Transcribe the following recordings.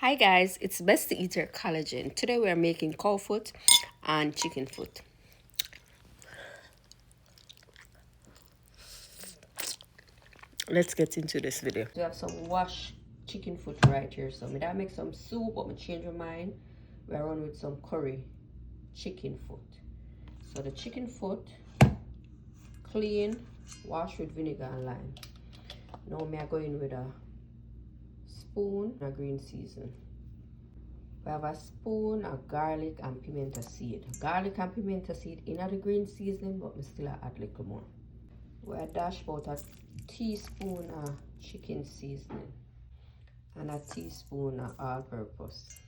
Hi guys, it's Best to Eater Collagen. Today we are making cow foot and chicken foot. Let's get into this video. We have some washed chicken foot right here. So I make some soup, but I change my mind. We're on with some curry chicken foot. So the chicken foot, clean, wash with vinegar and lime. Now I go in with a spoon and a green season. We have a spoon of garlic and pimento seed. Garlic and pimento seed in the green seasoning, but we still add a little more. We dash about a teaspoon of chicken seasoning and a teaspoon of all-purpose.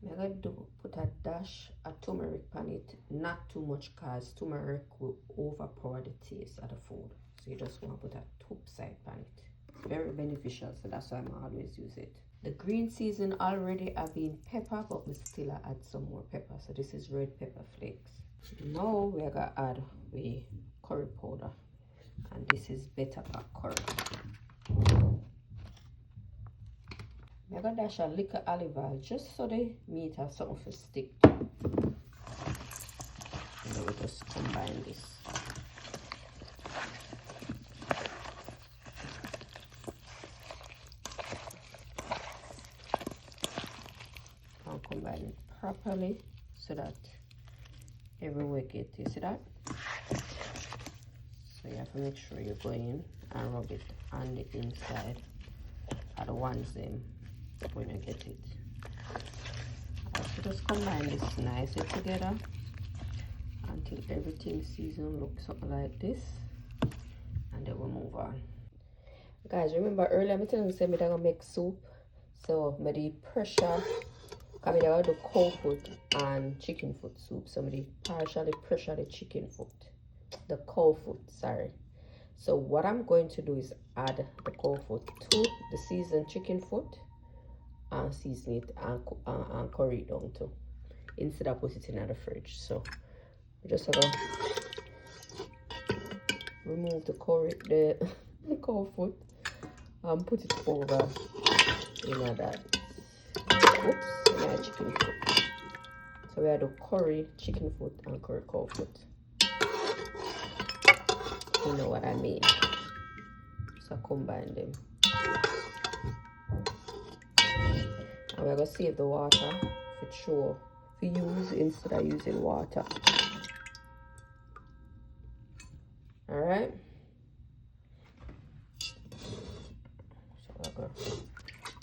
I'm going to put a dash of turmeric on it, not too much because turmeric will overpower the taste of the food. So you just want to put a top side on it. It's very beneficial, so that's why I always use it. The green season already have been pepper, but we still add some more pepper. So this is red pepper flakes. Now we're gonna add the curry powder, and this is better pack curry. We're gonna dash a little olive oil just so the meat has something to stick to. And then we just combine this. Combine it properly so that everywhere get, you see that? So you have to make sure you go in and rub it on the inside of the ones when you get it. So just combine this nicely together until everything seasoned looks something like this, and then we'll move on. Guys, remember earlier I told you I'm gonna make soup, so I the pressure. I mean, I do cow foot and chicken foot soup. So I partially pressure the chicken foot, the cow foot, sorry. So what I'm going to do is add the cow foot to the seasoned chicken foot and season it and curry it down too, instead of put it in the fridge. So we just have to remove the cow foot and put it over in that. Oops. Chicken foot. So we have the curry chicken foot and curry cow foot. You know what I mean. So combine them. And we're gonna save the water for use instead of using water. Alright. So we're gonna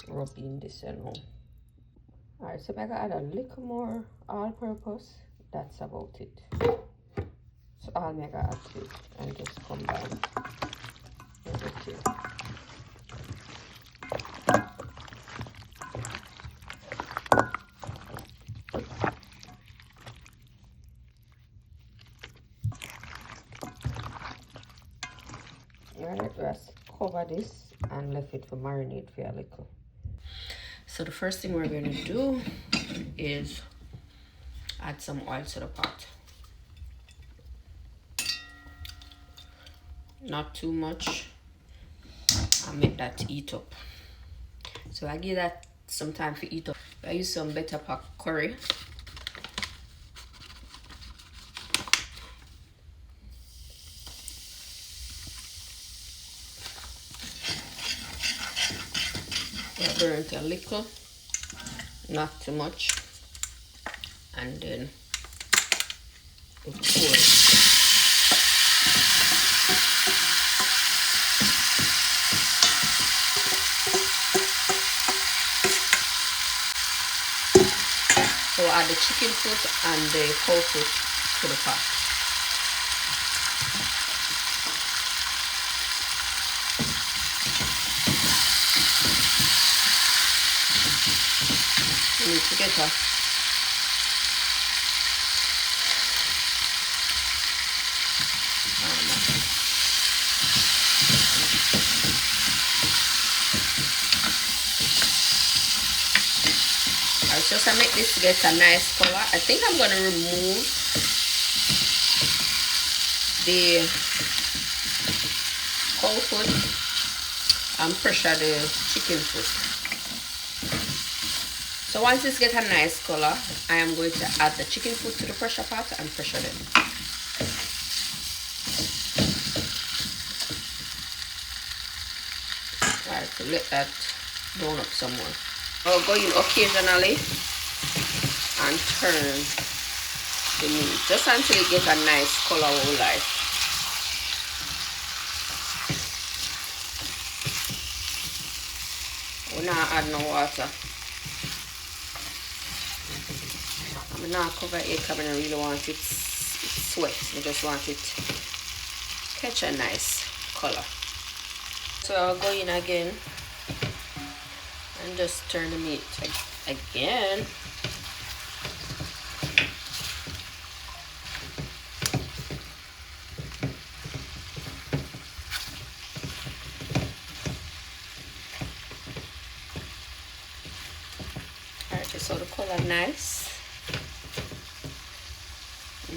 rub in this and all. Alright, so I'm gonna add a little more all-purpose. That's about it. So all I'm gonna add to it and just combine everything. Alright, let's cover this and left it for marinate for a little. So the first thing we're going to do is add some oil to the pot. Not too much. I make that eat up. So I give that some time to eat up. I use some better pack curry. Burn it a little, not too much, and then we pour it. So add the chicken foot and the cow foot to the pot. Together. Just to make this get a nice color, I think I'm gonna remove the cow foot and pressure the chicken foot. So once this gets a nice color, I am going to add the chicken foot to the pressure pot and pressure them. Alright, so let that brown up some more. I'll go in occasionally and turn the meat just until it gets a nice color we like. We're not add no water. I'm not cover it because I don't really want it sweat. I just want it catch a nice color. So I'll go in again and just turn the meat again. Alright, so the color nice.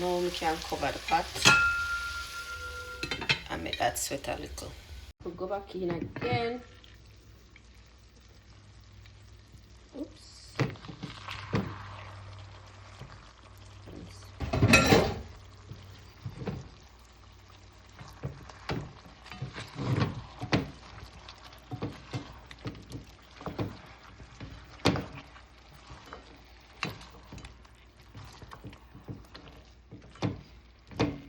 Now we can cover the pot and make that sweat a little. We'll go back in again. Oops.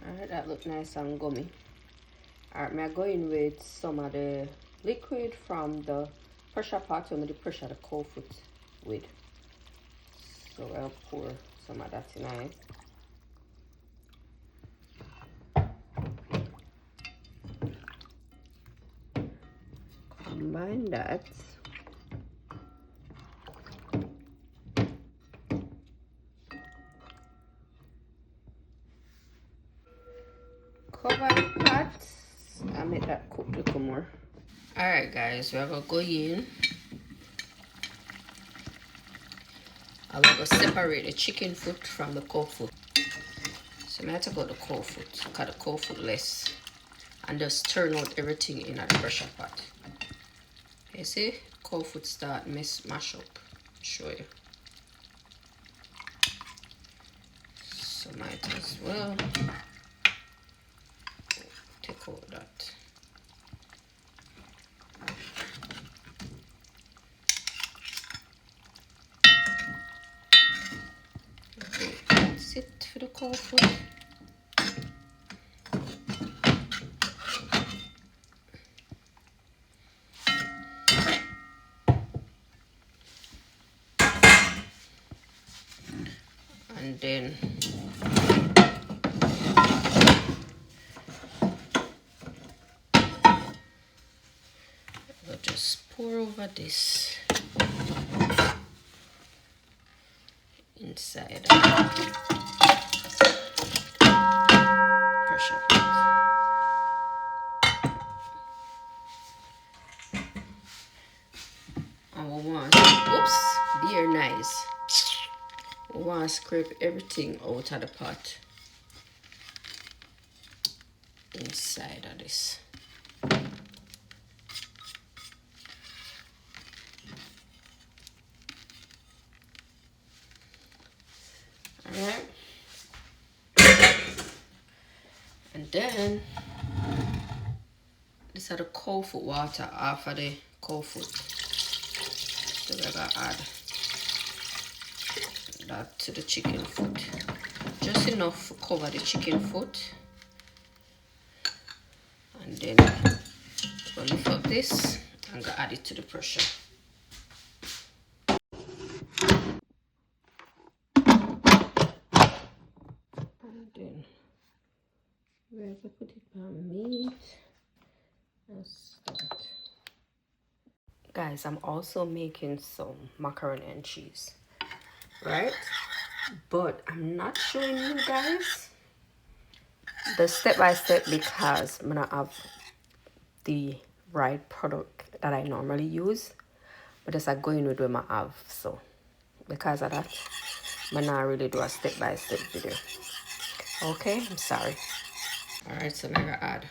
Alright, that looks nice and gummy. Alright, I'm going with some of the liquid from the pressure pot under the pressure the cold foot with. So I'll pour some of that in it. Combine that. Cover the pot and make that cook a little more. Alright guys, we're gonna go in. I'm gonna separate the chicken foot from the cold foot. So I'm gonna take out the cold foot, cut the cold foot less, and just turn out everything in a pressure pot. You see, cold foot start mash up. Show you. So might as well take out that. Okay, that's it for the cold foot. And then I'll just pour over this inside pressure pot. And we want, oops, dear nice. We want to scrape everything out of the pot inside of this. Alright. And then this is the cold foot water off of the cold foot. So we're gonna add that to the chicken foot. Just enough to cover the chicken foot. And then we'll lift up this and go add it to the pressure. And then we're gonna put it on meat and start. Guys, I'm also making some macaroni and cheese, right? But I'm not showing you guys the step-by-step because I'm gonna have the right product that I normally use, but just I'm going with what I have. So because of that, I'm not really do a step-by-step video. Okay, I'm sorry. All right, so I'm gonna add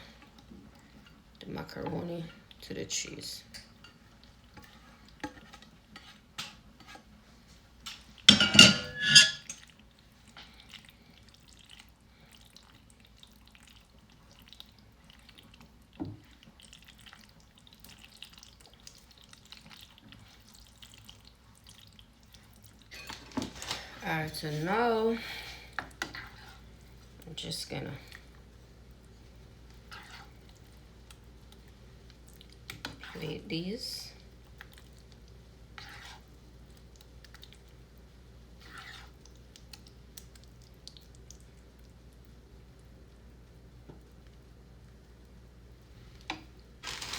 the macaroni to the cheese. Alright, so now I'm just gonna plate these.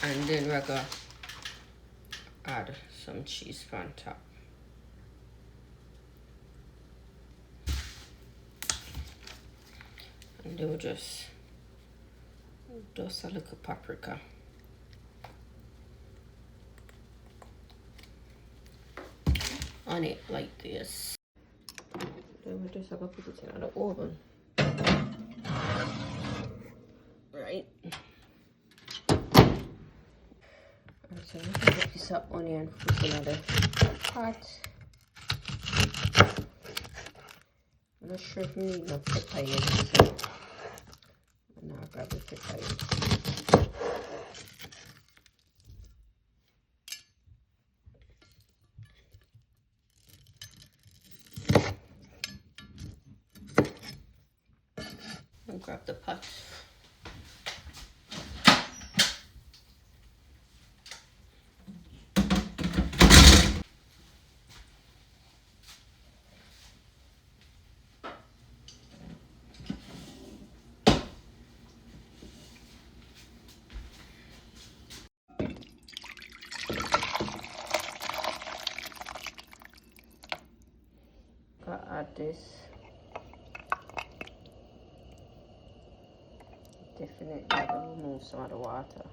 And then we're gonna add some cheese on top. And then we'll just dust a little paprika. On it like this. Then we just have to put it in the oven. Right. So we can put this up onion, put in the pot. I'm not sure if we need no pepper yet, so I'm now grab the pepper yet. And grab the pot. Add this. Definitely remove some of the water.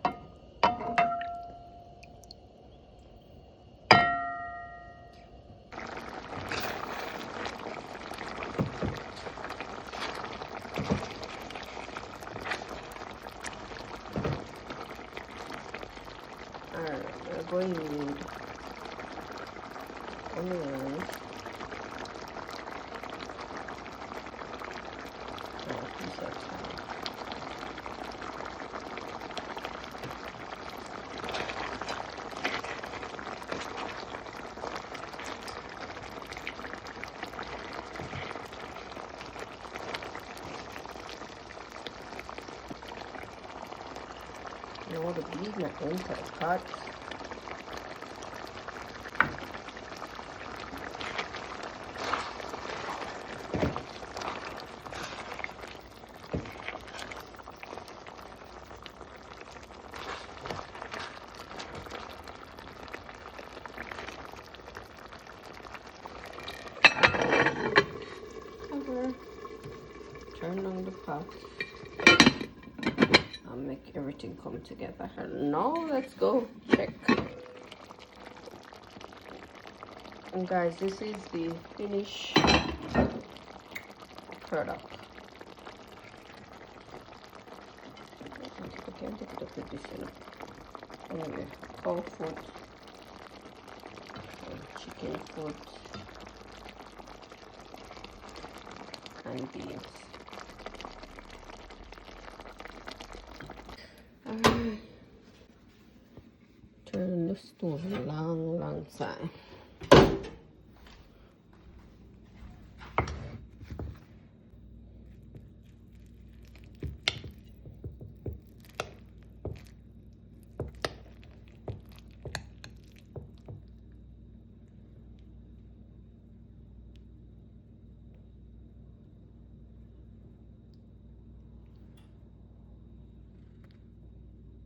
Alright, we're going to need onions. You want to bleed my enter the pot. Turn on the pot and make everything come together. And now let's go check. And guys, this is the finished product. I can't take it up with this, you know. Anyway, cow foot, chicken foot, and beans. Turn the stove a long time.